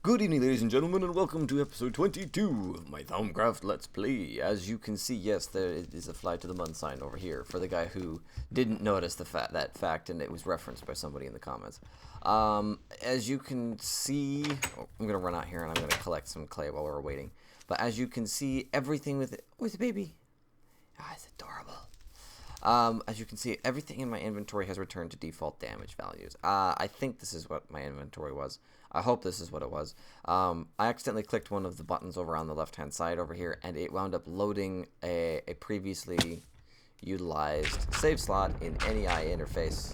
Good evening, ladies and gentlemen, and welcome to episode 22 of my Thaumcraft Let's Play. As you can see, yes, there is a fly to the moon sign over here for the guy who didn't notice that fact, and it was referenced by somebody in the comments. As you can see, I'm going to run out here and I'm going to collect some clay while we're waiting. But as you can see, everything with it, oh, it's a baby. Ah, it's adorable. As you can see, everything in my inventory has returned to default damage values. I think this is what my inventory was. I hope this is what it was. I accidentally clicked one of the buttons over on the left-hand side over here, and it wound up loading a previously utilized save slot in NEI interface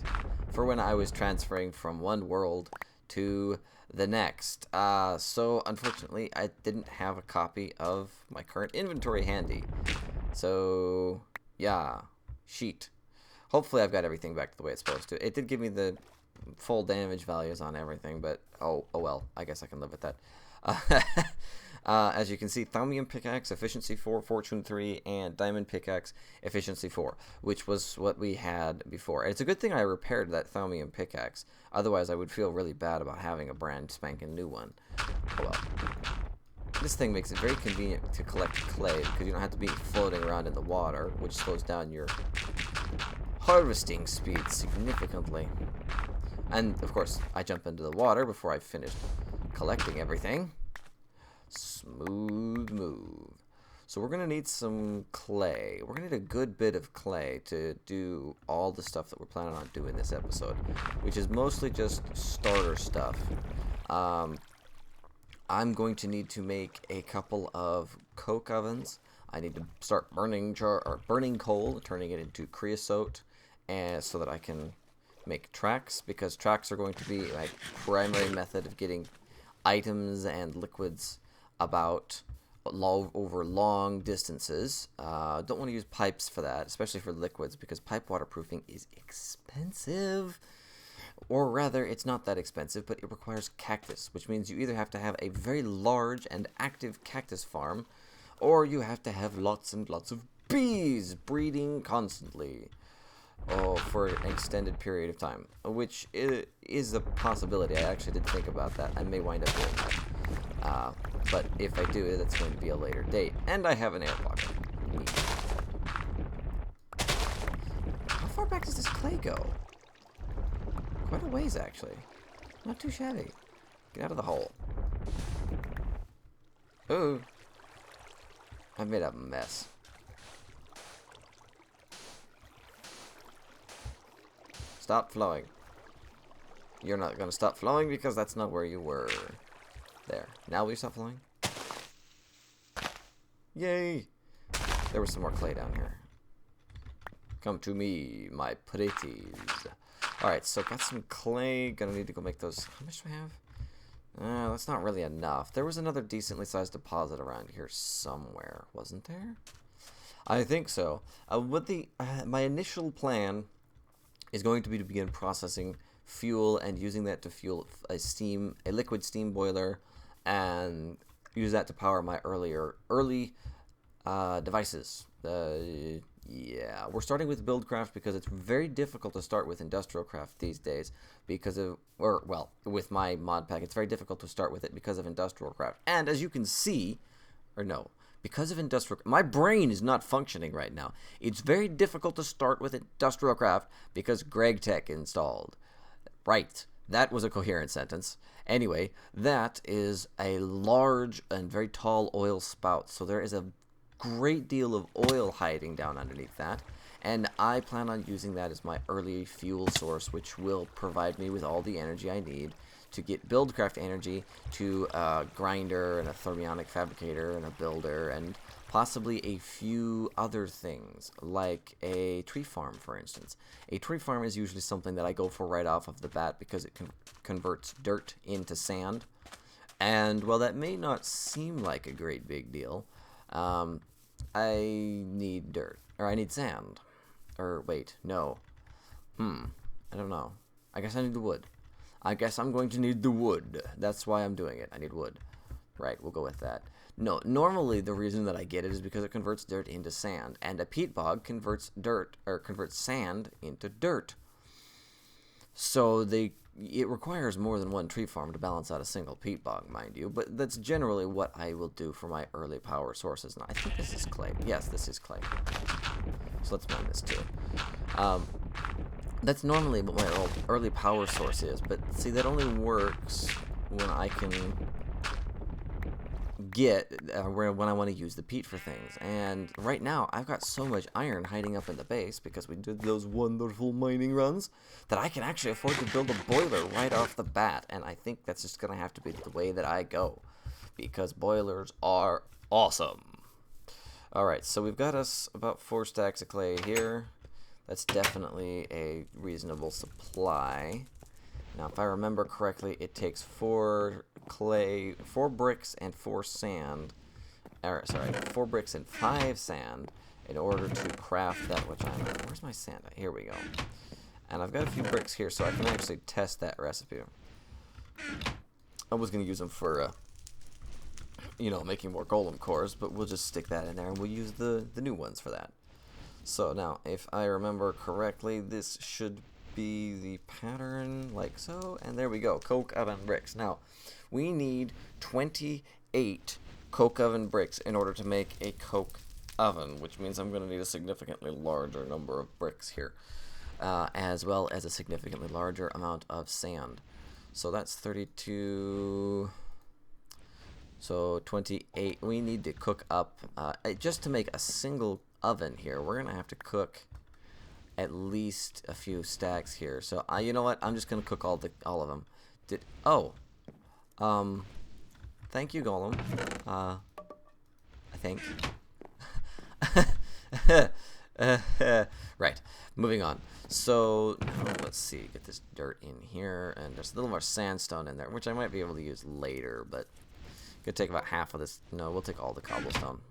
for when I was transferring from one world to the next. So, unfortunately, I didn't have a copy of my current inventory handy. So, yeah. Sheet. Hopefully I've got everything back to the way it's supposed to. It did give me the full damage values on everything, but oh well, I guess I can live with that. As you can see, Thaumium Pickaxe, Efficiency 4, Fortune 3, and Diamond Pickaxe, Efficiency 4, which was what we had before. And it's a good thing I repaired that Thaumium Pickaxe, otherwise I would feel really bad about having a brand spanking new one. Oh well. This thing makes it very convenient to collect clay because you don't have to be floating around in the water, which slows down your harvesting speed significantly. And, of course, I jump into the water before I finish collecting everything. Smooth move. So we're going to need some clay. We're going to need a good bit of clay to do all the stuff that we're planning on doing this episode, which is mostly just starter stuff. I'm going to need to make a couple of coke ovens. I need to start burning coal, turning it into creosote, and so that I can make tracks, because tracks are going to be my primary method of getting items and liquids about over long distances. Don't want to use pipes for that, especially for liquids, because pipe waterproofing is expensive. Or rather, it's not that expensive, but it requires cactus, which means you either have to have a very large and active cactus farm, or you have to have lots and lots of bees breeding constantly for an extended period of time, which is a possibility. I actually did think about that. I may wind up doing that. But if I do, that's going to be a later date. And I have an air pocket. Neat. How far back does this clay go? Quite a ways, actually. Not too shabby. Get out of the hole. Ooh. I made a mess. Stop flowing. You're not going to stop flowing because that's not where you were. There. Now will you stop flowing? Yay! There was some more clay down here. Come to me, my pretties. Alright, so got some clay. Gonna need to go make those. How much do I have? That's not really enough. There was another decently sized deposit around here somewhere, wasn't there? I think so. My initial plan is going to be to begin processing fuel and using that to fuel a liquid steam boiler, and use that to power my early devices. Yeah, we're starting with BuildCraft because it's very difficult to start with Industrial Craft these days because of, with my mod pack, it's very difficult to start with it because of Industrial Craft. And as you can see, because of Industrial, my brain is not functioning right now. It's very difficult to start with Industrial Craft because GregTech installed. Right, that was a coherent sentence. Anyway, that is a large and very tall oil spout, so there is a great deal of oil hiding down underneath that, and I plan on using that as my early fuel source, which will provide me with all the energy I need to get BuildCraft energy to a grinder and a thermionic fabricator and a builder and possibly a few other things, like a tree farm, for instance. A tree farm is usually something that I go for right off of the bat because it converts dirt into sand, and while that may not seem like a great big deal, I need dirt, or I need sand, or wait, no, I don't know, I guess I need the wood. I guess I'm going to need the wood. That's why I'm doing it. I need wood. Right, we'll go with that. No, normally the reason that I get it is because it converts dirt into sand, and a peat bog converts sand into dirt. So they it requires more than one tree farm to balance out a single peat bog, mind you, but that's generally what I will do for my early power sources. Now, I think this is clay. Yes, this is clay. So let's mine this too. That's normally what my early power source is, but see, that only works when I can get when I want to use the peat for things. And right now, I've got so much iron hiding up in the base because we did those wonderful mining runs that I can actually afford to build a boiler right off the bat. And I think that's just going to have to be the way that I go because boilers are awesome. Alright, so we've got us about 4 stacks of clay here. That's definitely a reasonable supply. Now, if I remember correctly, it takes 4 bricks and 4 sand. Sorry, 4 bricks and 5 sand in order to craft that which I'm... Where's my sand? Here we go. And I've got a few bricks here, so I can actually test that recipe. I was going to use them for, you know, making more golem cores, but we'll just stick that in there, and we'll use the new ones for that. So now, if I remember correctly, this should be the pattern like so, and there we go, coke oven bricks. Now, we need 28 coke oven bricks in order to make a coke oven, which means I'm going to need a significantly larger number of bricks here, as well as a significantly larger amount of sand. So that's 32... So 28, we need to cook up, just to make a single oven here, we're going to have to cook at least a few stacks here. So, you know what, I'm just going to cook all of them. Thank you, Golem. I think. Right, moving on. So, let's see, get this dirt in here, and there's a little more sandstone in there, which I might be able to use later, but could take about half of this. No, we'll take all the cobblestone.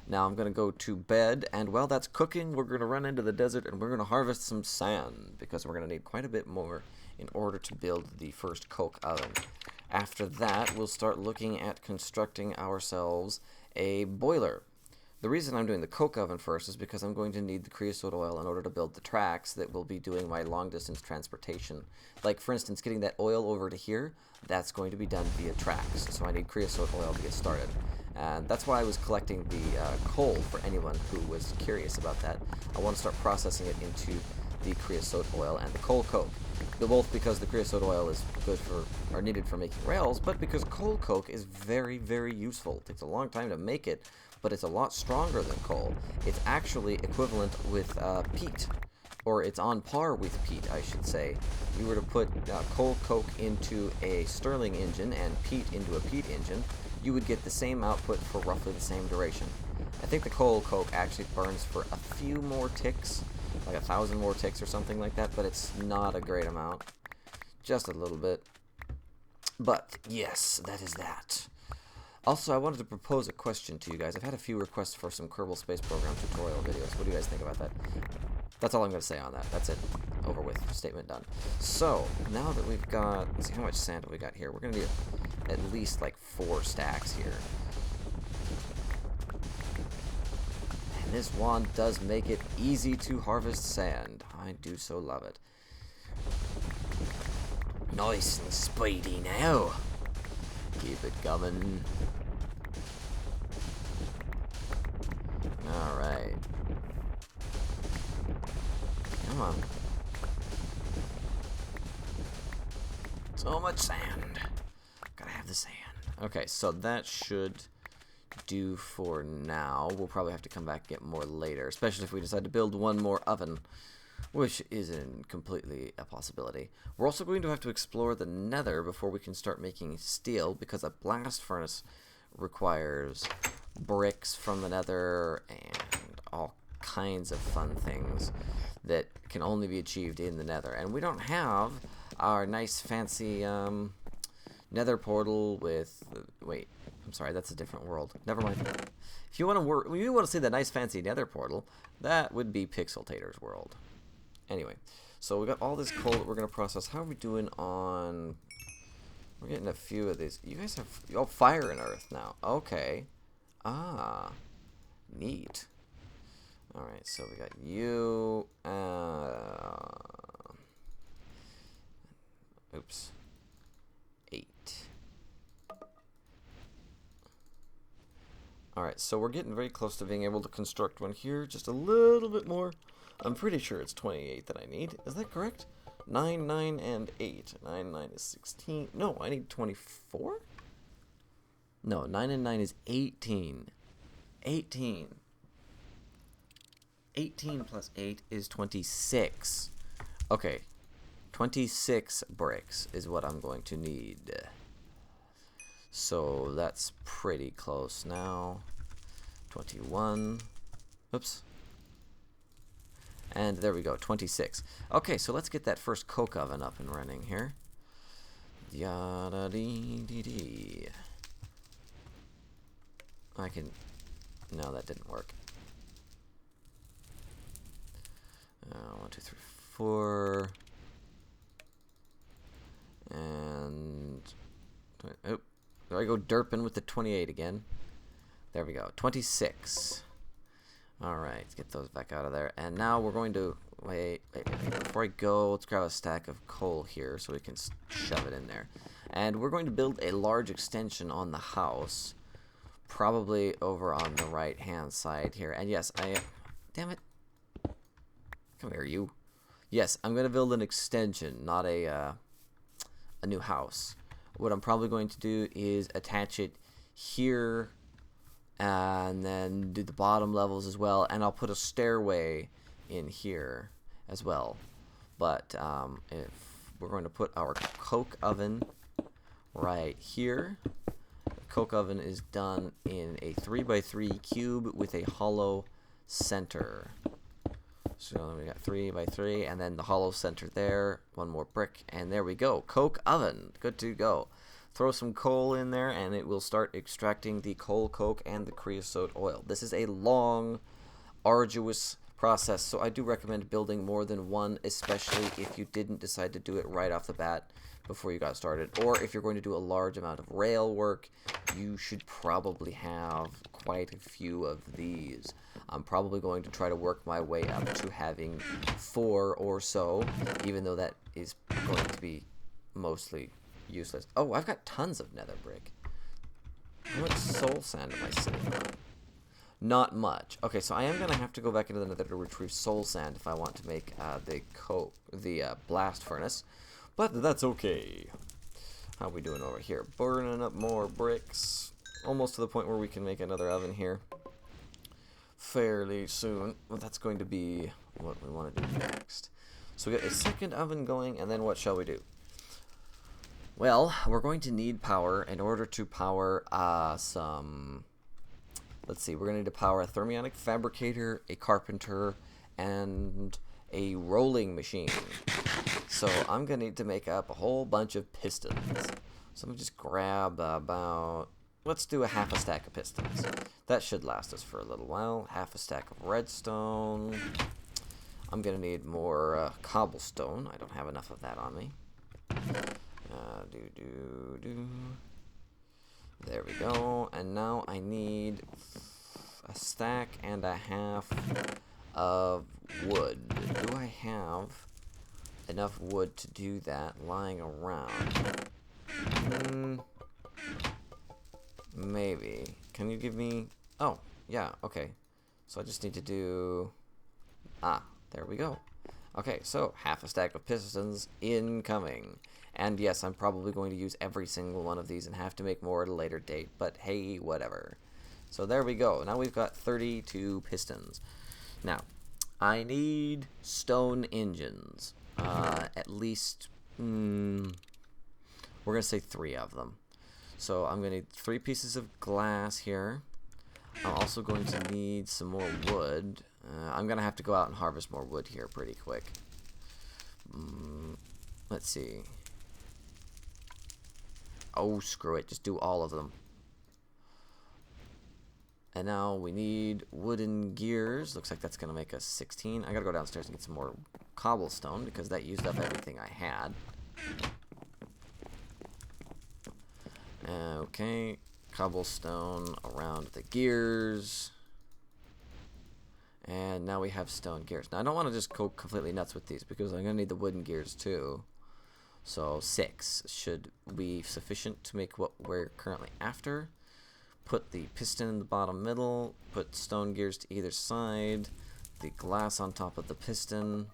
Now I'm going to go to bed, and while that's cooking, we're going to run into the desert, and we're going to harvest some sand, because we're going to need quite a bit more in order to build the first coke oven. After that, we'll start looking at constructing ourselves a boiler. The reason I'm doing the coke oven first is because I'm going to need the creosote oil in order to build the tracks that will be doing my long-distance transportation. Like, for instance, getting that oil over to here, that's going to be done via tracks. So I need creosote oil to get started. And that's why I was collecting the coal for anyone who was curious about that. I want to start processing it into the creosote oil and the coal coke. Both because the creosote oil is good for, or needed for making rails, but because coal coke is very, very useful. It takes a long time to make it, but it's a lot stronger than coal. It's actually equivalent with peat, or it's on par with peat, I should say. If you were to put coal coke into a Stirling engine and peat into a peat engine, you would get the same output for roughly the same duration. I think the coal coke actually burns for a few more ticks, like 1,000 more ticks or something like that, but it's not a great amount. Just a little bit. But, yes, that is that. Also, I wanted to propose a question to you guys. I've had a few requests for some Kerbal Space Program tutorial videos. What do you guys think about that? That's all I'm going to say on that. That's it. Over with. Statement done. So, now that we've got... Let's see, how much sand have we got here? We're going to need at least, like, 4 stacks here. And this wand does make it easy to harvest sand. I do so love it. Nice and speedy now. Keep it coming. Alright. Come on. So much sand. Gotta have the sand. Okay, so that should do for now. We'll probably have to come back and get more later, especially if we decide to build one more oven, which isn't completely a possibility. We're also going to have to explore the nether before we can start making steel, because a blast furnace requires bricks from the nether and all kinds of fun things that can only be achieved in the nether. And we don't have our nice fancy nether portal with... wait, I'm sorry, that's a different world. Never mind. If you want to see the nice fancy nether portal, that would be Pixeltator's world. Anyway, so we got all this coal that we're going to process. How are we doing on... We're getting a few of these. You guys have... Oh, fire and earth now. Okay. Ah. Neat. Alright, so we got you. Oops. 8. Alright, so we're getting very close to being able to construct one here. Just a little bit more. I'm pretty sure it's 28 that I need. Is that correct? 9, 9, and 8. 9, 9 is 16. No, I need 24? No, 9 and 9 is 18. 18. 18 plus 8 is 26. Okay. 26 bricks is what I'm going to need. So that's pretty close now. 21. Oops. And there we go, 26. Okay, so let's get that first coke oven up and running here. Yada dee dee dee. I can... No, that didn't work. 1, 2, 3, 4. And... Oh, there I go derping with the 28 again. There we go, 26. Alright, let's get those back out of there. And now we're going to... Wait. Before I go, let's grab a stack of coal here so we can shove it in there. And we're going to build a large extension on the house. Probably over on the right-hand side here. And yes, damn it. Come here, you. Yes, I'm going to build an extension, not a new house. What I'm probably going to do is attach it here and then do the bottom levels as well, and I'll put a stairway in here as well. But if we're going to put our coke oven right here. The coke oven is done in a 3x3 cube with a hollow center. So we got 3x3 and then the hollow center there, one more brick, and there we go. Coke oven, good to go. Throw some coal in there and it will start extracting the coal coke and the creosote oil. This is a long, arduous process, so I do recommend building more than one, especially if you didn't decide to do it right off the bat before you got started. Or if you're going to do a large amount of rail work, you should probably have quite a few of these. I'm probably going to try to work my way up to having 4 or so, even though that is going to be mostly useless. Oh, I've got tons of nether brick. How much soul sand am I sitting on? Not much. Okay, so I am going to have to go back into the nether to retrieve soul sand if I want to make the blast furnace. But that's okay. How are we doing over here? Burning up more bricks. Almost to the point where we can make another oven here fairly soon. Well, that's going to be what we want to do next. So we got a second oven going, and then what shall we do? Well, we're going to need power in order to power some... Let's see, we're going to need to power a thermionic fabricator, a carpenter, and a rolling machine. So I'm going to need to make up a whole bunch of pistons. So let me just grab about... Let's do a half a stack of pistons. That should last us for a little while. Half a stack of redstone. I'm going to need more cobblestone. I don't have enough of that on me. There we go. And now I need a stack and a half of wood. Do I have enough wood to do that lying around? Maybe. Can you give me... Oh, yeah, okay. So I just need to do... there we go. Okay, so half a stack of pistons incoming. And yes, I'm probably going to use every single one of these and have to make more at a later date, but hey, whatever. So there we go. Now we've got 32 pistons. Now, I need stone engines. At least, we're going to say 3 of them. So I'm going to need 3 pieces of glass here. I'm also going to need some more wood. I'm going to have to go out and harvest more wood here pretty quick. Let's see. Oh, screw it. Just do all of them. And now we need wooden gears. Looks like that's going to make us 16. I got to go downstairs and get some more cobblestone because that used up everything I had. Okay. Cobblestone around the gears. And now we have stone gears. Now, I don't want to just go completely nuts with these because I'm going to need the wooden gears too. So 6 should be sufficient to make what we're currently after. Put the piston in the bottom middle, put stone gears to either side, the glass on top of the piston,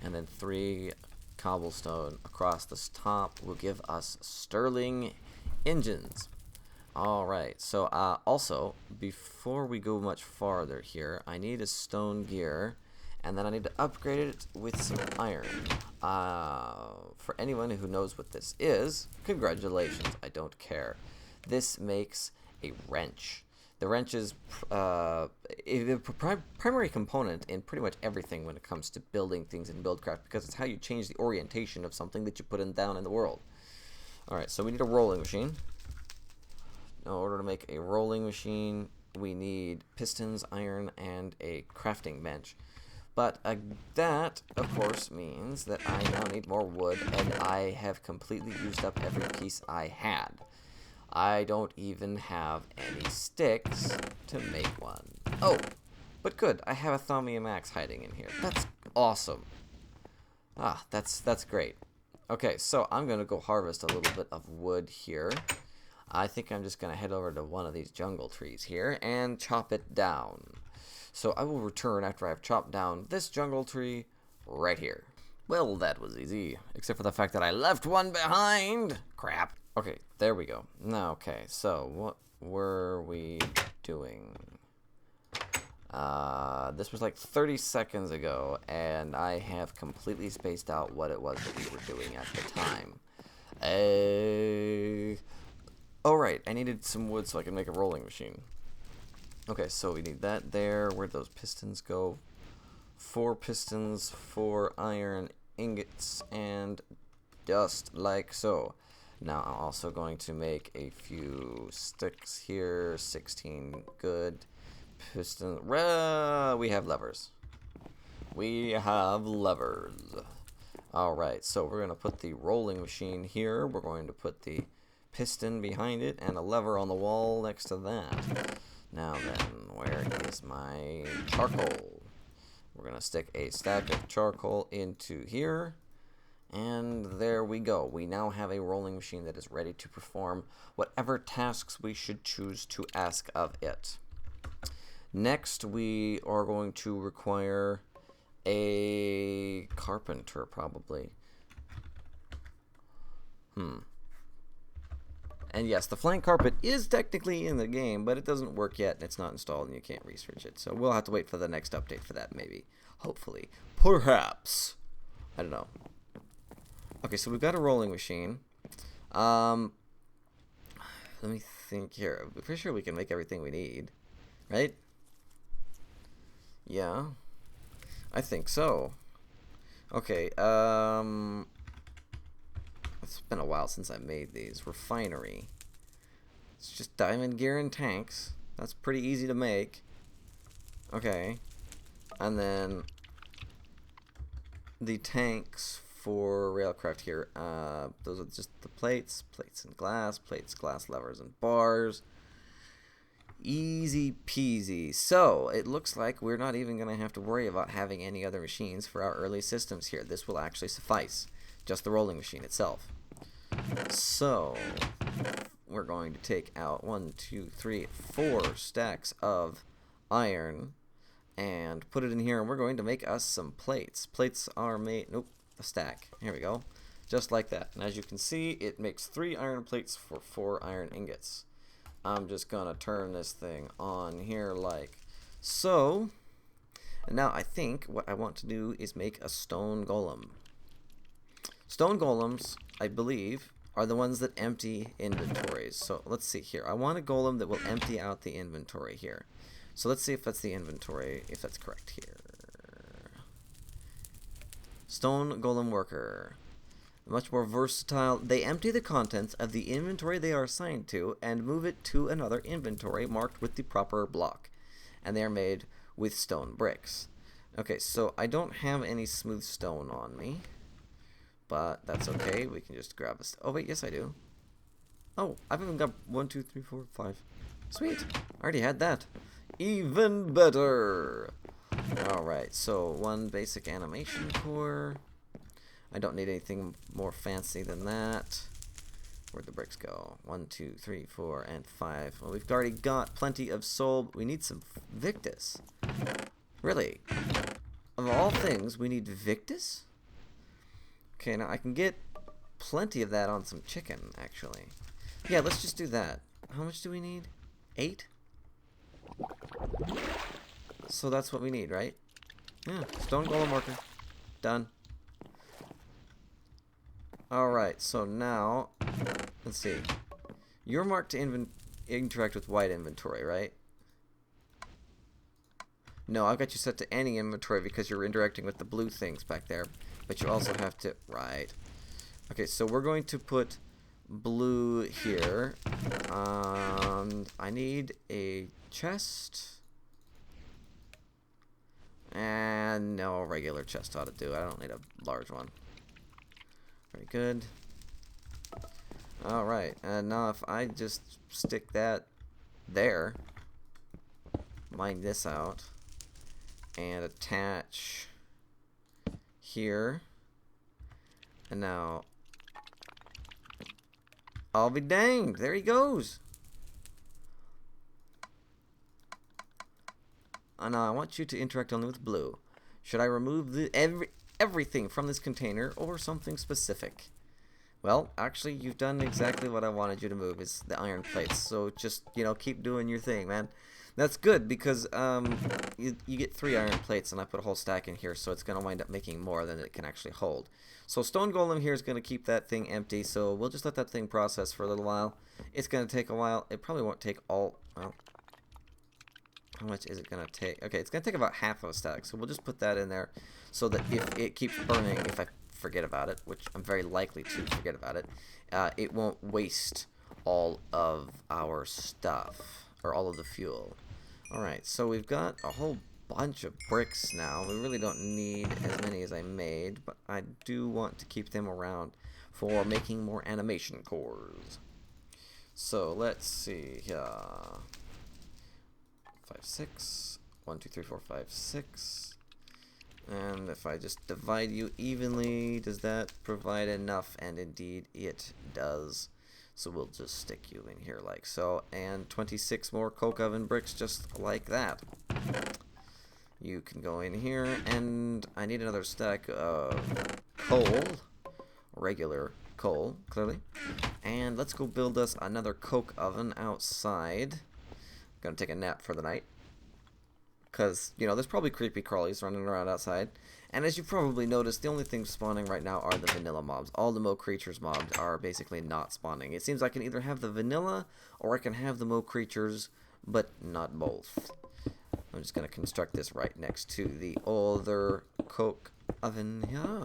and then 3 cobblestone across this top will give us Sterling engines. Alright, so also, before we go much farther here, I need a stone gear, and then I need to upgrade it with some iron. For anyone who knows what this is, congratulations, I don't care. This makes a wrench. The wrench is a primary component in pretty much everything when it comes to building things in Buildcraft, because it's how you change the orientation of something that you put down in the world. Alright, so we need a rolling machine. In order to make a rolling machine, we need pistons, iron, and a crafting bench. But that, of course, means that I now need more wood, and I have completely used up every piece I had. I don't even have any sticks to make one. Oh, but good, I have a Thaumcraft hiding in here. That's awesome. That's great. Okay, so I'm going to go harvest a little bit of wood here. I think I'm just going to head over to one of these jungle trees here and chop it down. So I will return after I've chopped down this jungle tree right here. Well, that was easy, except for the fact that I left one behind. Crap. Okay, there we go. Now, okay, so what were we doing? This was like 30 seconds ago, and I have completely spaced out what it was that we were doing at the time. Alright, I needed some wood so I could make a rolling machine. Okay, so we need that there. Where'd those pistons go? 4 pistons, 4 iron ingots, and just like so. Now I'm also going to make a few sticks here. 16, good. Pistons. We have levers. We have levers. Alright, so we're going to put the rolling machine here. We're going to put the piston behind it and a lever on the wall next to that. Now then, where is my charcoal? We're going to stick a stack of charcoal into here. And there we go. We now have a rolling machine that is ready to perform whatever tasks we should choose to ask of it. Next, we are going to require a carpenter, probably. And yes, the flank carpet is technically in the game, but it doesn't work yet, and it's not installed, and you can't research it. So we'll have to wait for the next update for that, maybe. Hopefully. Perhaps. I don't know. Okay, so we've got a rolling machine. Let me think here. I'm pretty sure we can make everything we need, right? Yeah, I think so. Okay, it's been a while since I made these. Refinery. It's just diamond gear and tanks. That's pretty easy to make. Okay. And then the tanks for Railcraft here. Those are just the plates. Plates and glass. Plates, glass, levers, and bars. Easy peasy. So, it looks like we're not even going to have to worry about having any other machines for our early systems here. This will actually suffice. Just the rolling machine itself. So, we're going to take out 1, 2, 3, 4 stacks of iron and put it in here, and we're going to make us some plates. Plates are made, nope, a stack. Here we go. Just like that. And as you can see, it makes 3 iron plates for 4 iron ingots. I'm just gonna turn this thing on here like so. And now I think what I want to do is make a stone golem. Stone golems, I believe, are the ones that empty inventories. So let's see here. I want a golem that will empty out the inventory here. So let's see if that's the inventory, if that's correct here. Stone golem worker. Much more versatile. They empty the contents of the inventory they are assigned to and move it to another inventory marked with the proper block. And they are made with stone bricks. Okay, so I don't have any smooth stone on me. But that's okay. We can just grab a... Oh, wait, yes I do. Oh, I've even got 1, 2, 3, 4, 5. Sweet. I already had that. Even better. Alright, so 1 basic animation core. I don't need anything more fancy than that. Where'd the bricks go? 1, 2, 3, 4, and 5. Well, we've already got plenty of soul. But we need some Victus. Really? Of all things, we need Victus? Okay, now I can get plenty of that on some chicken, actually. Yeah, let's just do that. How much do we need? 8? So that's what we need, right? Yeah, stone golem worker. Done. Alright, so now, let's see. You're marked to interact with white inventory, right? No, I've got you set to any inventory because you're interacting with the blue things back there. But you also have to... Right. Okay, so we're going to put blue here. I need a chest. And no, a regular chest ought to do. I don't need a large one. Very good. Alright, and now if I just stick that there, mine this out, and attach here, and now I'll be danged. There he goes. And now I want you to interact only with blue. Should I remove everything from this container or something specific? Well, actually, you've done exactly what I wanted you to move, is the iron plates. So just, you know, keep doing your thing, man. That's good because you get 3 iron plates, and I put a whole stack in here, so it's going to wind up making more than it can actually hold. So stone golem here is going to keep that thing empty, so we'll just let that thing process for a little while. It's going to take a while. It probably won't take all... Well, how much is it going to take? Okay, it's going to take about half of a stack, so we'll just put that in there so that if it keeps burning, if I forget about it, which I'm very likely to forget about it, it won't waste all of our stuff, or all of the fuel. Alright, so we've got a whole bunch of bricks now. We really don't need as many as I made, but I do want to keep them around for making more animation cores. So let's see here. 5, 6. 1, 2, 3, 4, 5, 6. And if I just divide you evenly, does that provide enough? And indeed it does. So we'll just stick you in here like so. And 26 more coke oven bricks just like that. You can go in here, and I need another stack of coal. Regular coal, clearly. And let's go build us another coke oven outside. Gonna take a nap for the night. Because, you know, there's probably creepy crawlies running around outside. And as you've probably noticed, the only things spawning right now are the vanilla mobs. All the MoCreatures mobs are basically not spawning. It seems I can either have the vanilla or I can have the MoCreatures, but not both. I'm just going to construct this right next to the other coke oven. Yeah.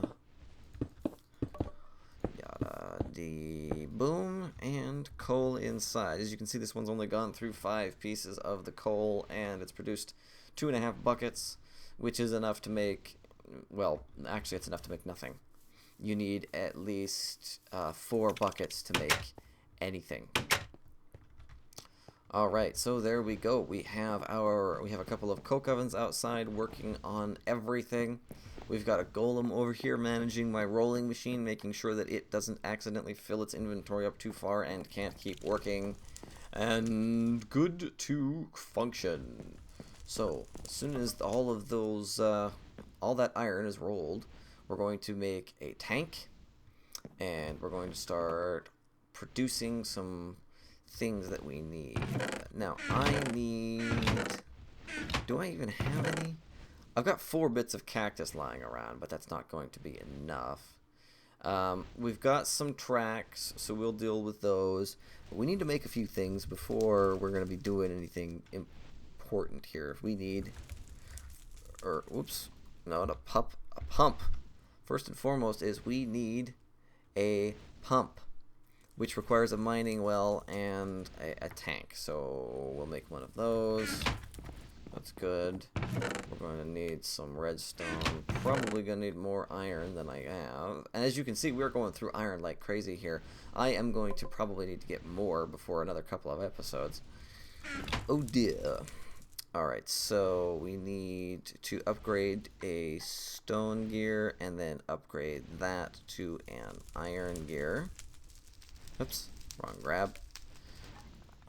Yada dee boom. And coal inside. As you can see, this one's only gone through 5 pieces of the coal, and it's produced 2.5 buckets, which is enough to make, well, actually it's enough to make nothing. You need at least 4 buckets to make anything. Alright, so there we go. We have a couple of coke ovens outside working on everything. We've got a golem over here managing my rolling machine, making sure that it doesn't accidentally fill its inventory up too far and can't keep working. And good to function. So, as soon as all of those, all that iron is rolled, we're going to make a tank, and we're going to start producing some things that we need. Now, I need... Do I even have any? I've got 4 bits of cactus lying around, but that's not going to be enough. We've got some tracks, so we'll deal with those. But we need to make a few things before we're going to be doing anything important here. We need, or whoops, no, a pump. First and foremost is we need a pump, which requires a mining well and a tank. So we'll make one of those. That's good. We're going to need some redstone. Probably going to need more iron than I have. And as you can see, we're going through iron like crazy here. I am going to probably need to get more before another couple of episodes. Oh dear. Alright, so we need to upgrade a stone gear and then upgrade that to an iron gear. Oops, wrong grab.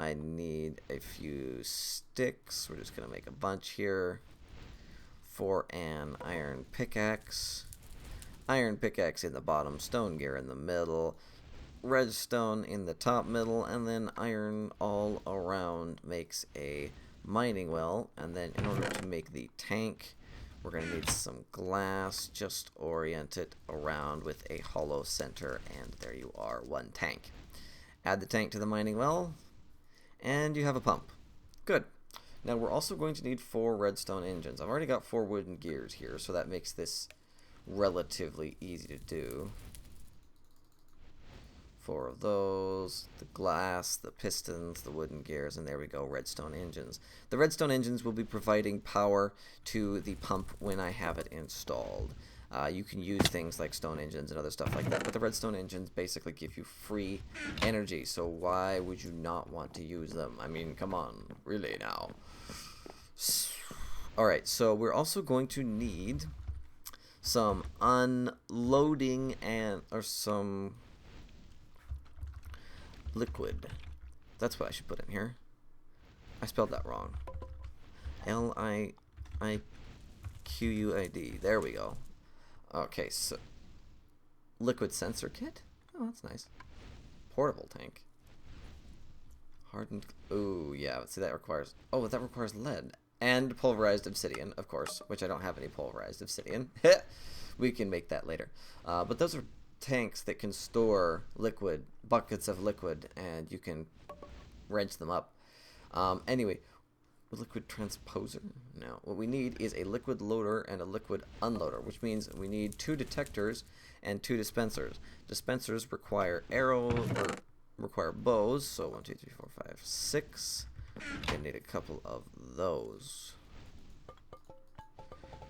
I need a few sticks. We're just going to make a bunch here for an iron pickaxe. Iron pickaxe in the bottom, stone gear in the middle, redstone in the top middle, and then iron all around makes a mining well. And then in order to make the tank, we're going to need some glass. Just orient it around with a hollow center, and there you are, one tank. Add the tank to the mining well, and you have a pump. Good. Now we're also going to need 4 redstone engines. I've already got 4 wooden gears here, so that makes this relatively easy to do. 4 of those, the glass, the pistons, the wooden gears, and there we go, redstone engines. The redstone engines will be providing power to the pump when I have it installed. You can use things like stone engines and other stuff like that, but the redstone engines basically give you free energy, so why would you not want to use them? I mean, come on, really now. Alright, so we're also going to need some unloading or some liquid. That's what I should put in here. I spelled that wrong. L-I-I-Q-U-I-D. There we go. Okay, so liquid sensor kit? Oh, that's nice. Portable tank. Hardened. Oh, yeah. See, that requires. Oh, that requires lead and pulverized obsidian, of course, which I don't have any pulverized obsidian. We can make that later. But those are tanks that can store liquid, buckets of liquid, and you can wrench them up. Anyway. Liquid transposer? No. What we need is a liquid loader and a liquid unloader, which means we need 2 detectors and 2 dispensers. Dispensers require arrows, or require bows, so 1, 2, 3, 4, 5, 6. I need a couple of those.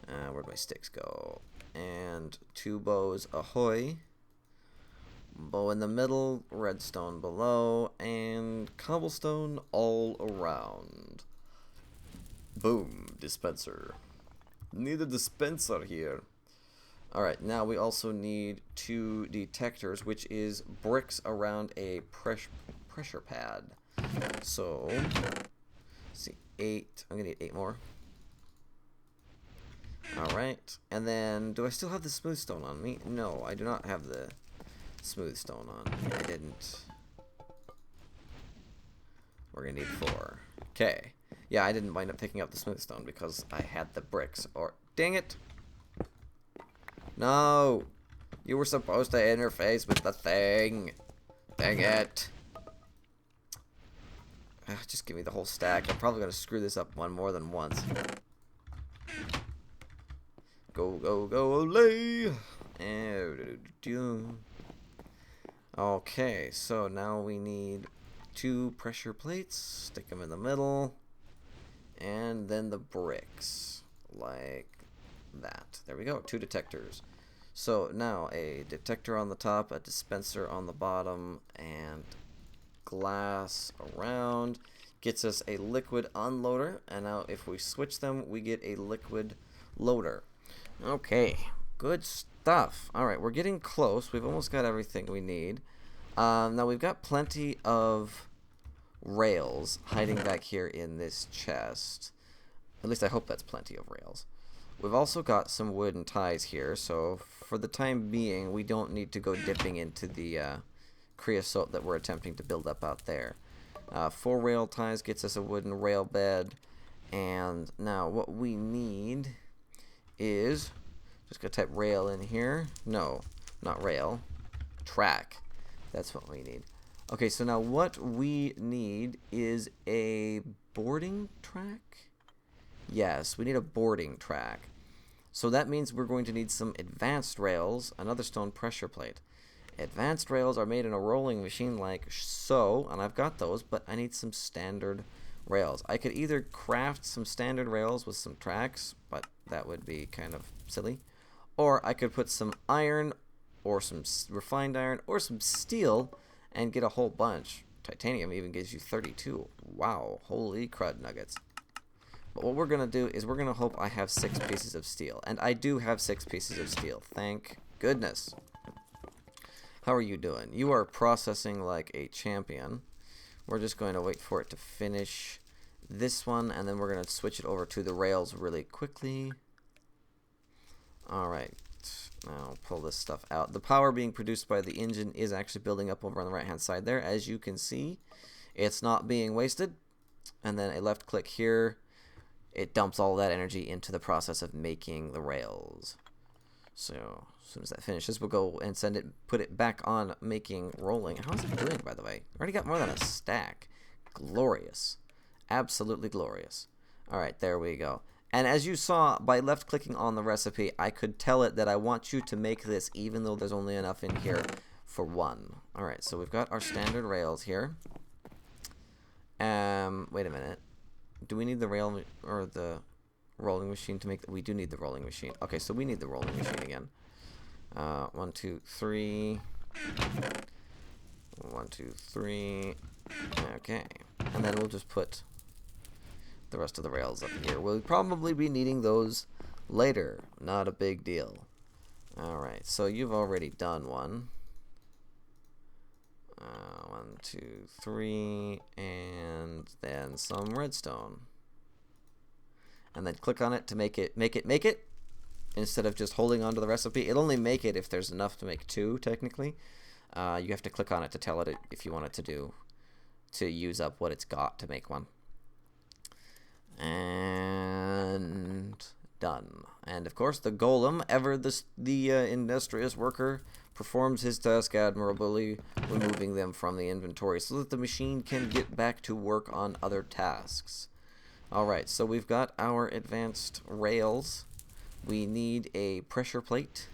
Where'd my sticks go? And 2 bows, ahoy. Bow in the middle, redstone below, and cobblestone all around. Boom, dispenser. Need a dispenser here. Alright, now we also need 2 detectors, which is bricks around a pressure pad. So, let's see, 8. I'm going to need 8 more. Alright, and then, do I still have the smooth stone on me? No, I do not have the smooth stone on me. I didn't. We're going to need 4. Okay. Yeah, I didn't wind up picking up the smooth stone because I had the bricks. Or, dang it! No! You were supposed to interface with the thing! Dang it! Just give me the whole stack. I'm probably going to screw this up more than once. Go, go, go, olay! Okay, so now we need 2 pressure plates. Stick them in the middle. And then the bricks, like that. There we go, 2 detectors. So now a detector on the top, a dispenser on the bottom, and glass around gets us a liquid unloader. And now if we switch them, we get a liquid loader. Okay, good stuff. Alright, we're getting close. We've almost got everything we need. Now we've got plenty of rails hiding back here in this chest. At least I hope that's plenty of rails. We've also got some wooden ties here, so for the time being we don't need to go dipping into the creosote that we're attempting to build up out there. 4 rail ties gets us a wooden rail bed, and now what we need is, just gonna type rail in here. No, not rail, track. That's what we need. Okay, so now what we need is a boarding track? Yes, we need a boarding track. So that means we're going to need some advanced rails, another stone pressure plate. Advanced rails are made in a rolling machine like so, and I've got those, but I need some standard rails. I could either craft some standard rails with some tracks, but that would be kind of silly. Or I could put some iron, or some refined iron, or some steel, and get a whole bunch. Titanium even gives you 32. Wow, holy crud nuggets. But what we're going to do is we're going to hope I have 6 pieces of steel. And I do have 6 pieces of steel. Thank goodness. How are you doing? You are processing like a champion. We're just going to wait for it to finish this one, and then we're going to switch it over to the rails really quickly. Alright, now pull this stuff out. The power being produced by the engine is actually building up over on the right hand side there. As you can see, it's not being wasted. And then a left click here, it dumps all that energy into the process of making the rails. So as soon as that finishes, we'll go and put it back on making rolling. How's it doing, by the way? Already got more than a stack. Glorious. Absolutely glorious. Alright, there we go. And as you saw, by left clicking on the recipe, I could tell it that I want you to make this even though there's only enough in here for 1. Alright, so we've got our standard rails here. Wait a minute. Do we need the rail or the rolling machine to make... We do need the rolling machine. Okay, so we need the rolling machine again. 1, 2, 3. 1, 2, 3. Okay. And then we'll just put the rest of the rails up here. We'll probably be needing those later. Not a big deal. Alright, so you've already done one. 1, 2, 3, and then some redstone. And then click on it to make it. Instead of just holding on to the recipe. It'll only make it if there's enough to make 2, technically. You have to click on it to tell it if you want it to use up what it's got to make 1. And done. And of course, the golem, ever the industrious worker, performs his task admirably, removing them from the inventory so that the machine can get back to work on other tasks. Alright, so we've got our advanced rails. We need a pressure plate.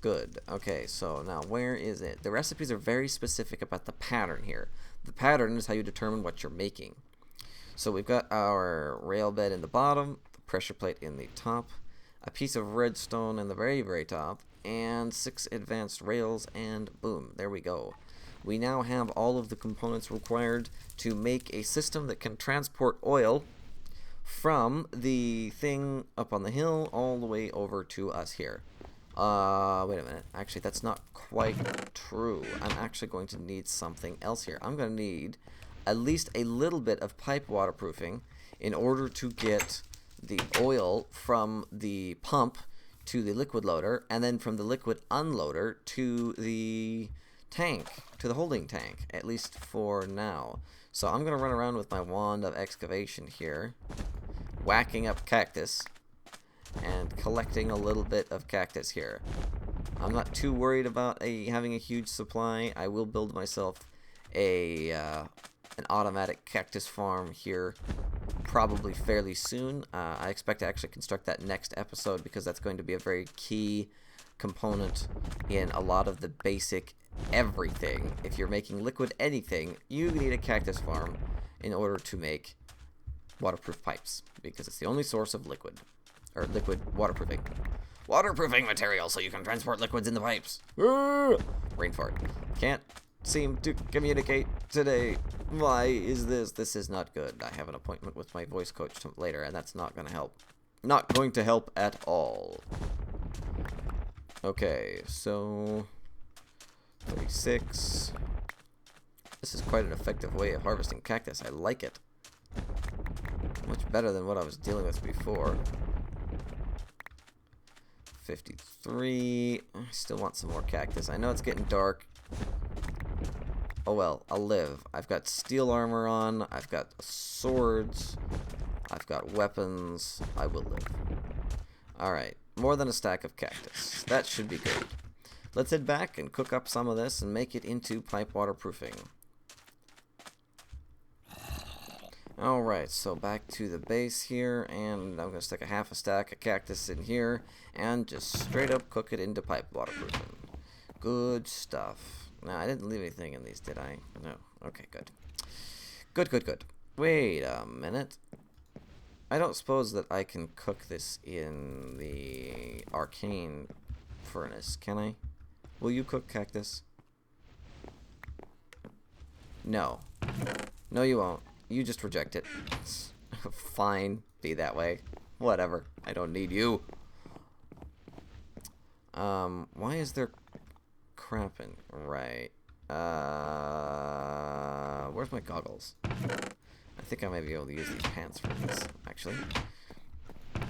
Good. Okay, so now where is it? The recipes are very specific about the pattern here. The pattern is how you determine what you're making. So we've got our rail bed in the bottom, the pressure plate in the top, a piece of redstone in the very, very top, and 6 advanced rails, and boom, there we go. We now have all of the components required to make a system that can transport oil from the thing up on the hill all the way over to us here. Wait a minute. Actually, that's not quite true. I'm actually going to need something else here. I'm going to need at least a little bit of pipe waterproofing in order to get the oil from the pump to the liquid loader, and then from the liquid unloader to the tank, to the holding tank, at least for now. So I'm going to run around with my wand of excavation here, whacking up cactus, and collecting a little bit of cactus here. I'm not too worried about having a huge supply. I will build myself an automatic cactus farm here probably fairly soon. I expect to actually construct that next episode because that's going to be a very key component in a lot of the basic everything. If you're making liquid anything, you need a cactus farm in order to make waterproof pipes because it's the only source of liquid waterproofing material so you can transport liquids in the pipes. Rain fart. Can't seem to communicate today. Why is this? This is not good. I have an appointment with my voice coach later, and that's not going to help. Not going to help at all. Okay, so 36. This is quite an effective way of harvesting cactus. I like it. Much better than what I was dealing with before. 53. I still want some more cactus. I know it's getting dark. Oh well, I'll live. I've got steel armor on. I've got swords. I've got weapons. I will live. Alright, more than a stack of cactus. That should be good. Let's head back and cook up some of this and make it into pipe waterproofing. Alright, so back to the base here, and I'm going to stick a half a stack of cactus in here and just straight up cook it into pipe waterproofing. Good stuff. Now, I didn't leave anything in these, did I? No. Okay, good. Good. Wait a minute. I don't suppose that I can cook this in the arcane furnace, can I? Will you cook cactus? No. No, you won't. You just reject it. Fine, be that way. Whatever. I don't need you. Why is there crapping? Right. Where's my goggles? I think I might be able to use these pants for this, actually.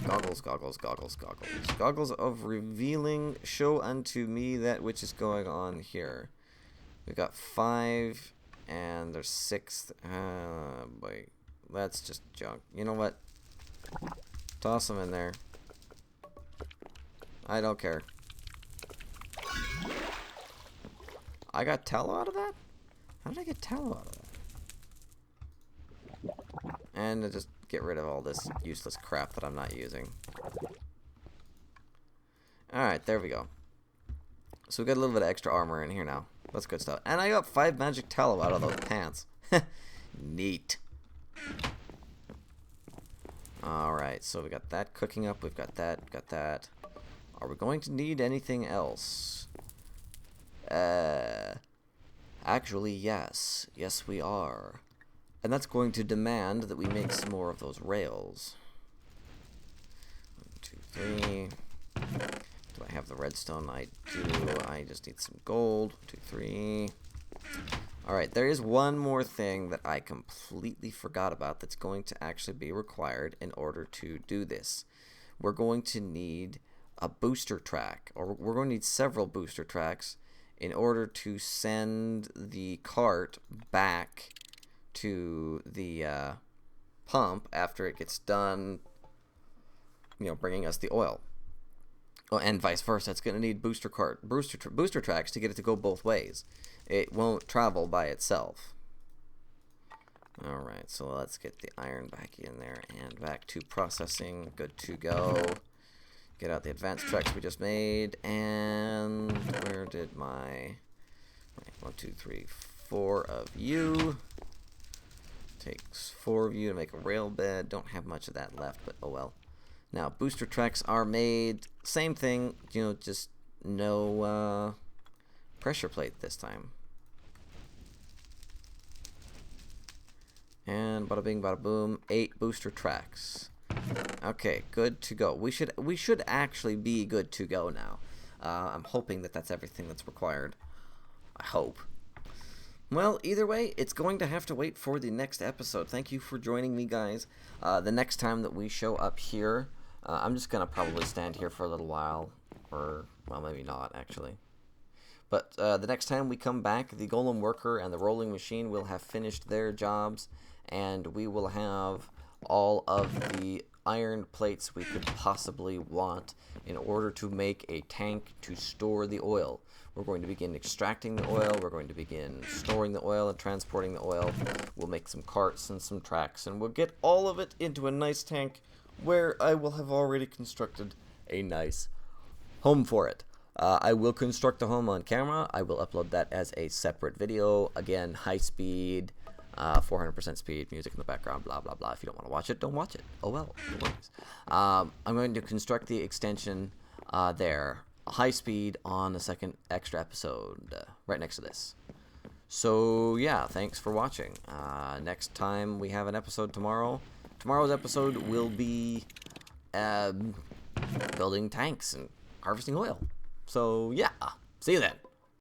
Goggles, goggles, goggles, goggles. Goggles of revealing, show unto me that which is going on here. We got 5, and there's 6. Boy, that's just junk. You know what? Toss them in there. I don't care. I got tallow out of that? How did I get tallow out of that? And just get rid of all this useless crap that I'm not using. Alright, there we go. So we got a little bit of extra armor in here now. That's good stuff. And I got 5 magic tallow out of those pants. Neat. Alright, so we got that cooking up. We've got that, got that. Are we going to need anything else? Actually, yes. Yes, we are. And that's going to demand that we make some more of those rails. 1, 2, 3. Do I have the redstone? I do. I just need some gold. 1, 2, 3. Alright, there is one more thing that I completely forgot about that's going to actually be required in order to do this. We're going to need a booster track, or we're going to need several booster tracks in order to send the cart back to the pump after it gets done, you know, bringing us the oil. Oh, and vice versa. It's going to need booster tracks to get it to go both ways. It won't travel by itself. Alright, so let's get the iron back in there and back to processing. Good to go. Get out the advanced tracks we just made. And where did my... 1, 2, 3, 4 of you. Takes 4 of you to make a rail bed. Don't have much of that left, but oh well. Now, booster tracks are made. Same thing, you know, just no pressure plate this time. And bada bing, bada boom. 8 booster tracks. Okay, good to go. We should actually be good to go now. I'm hoping that that's everything that's required. I hope. Well, either way, it's going to have to wait for the next episode. Thank you for joining me, guys. The next time that we show up here, I'm just going to probably stand here for a little while. Or, well, maybe not, actually. But the next time we come back, the golem worker and the rolling machine will have finished their jobs. And we will have all of the iron plates we could possibly want in order to make a tank to store the oil. We're going to begin extracting the oil, we're going to begin storing the oil and transporting the oil. We'll make some carts and some tracks, and we'll get all of it into a nice tank where I will have already constructed a nice home for it. I will construct the home on camera. I will upload that as a separate video. Again, high speed, 400% speed, music in the background, blah, blah, blah. If you don't want to watch it, don't watch it. Oh, well, no worries. I'm going to construct the extension there, high speed, on the second extra episode, right next to this. So, yeah, thanks for watching. Next time we have an episode tomorrow. Tomorrow's episode will be building tanks and harvesting oil. So, yeah, see you then.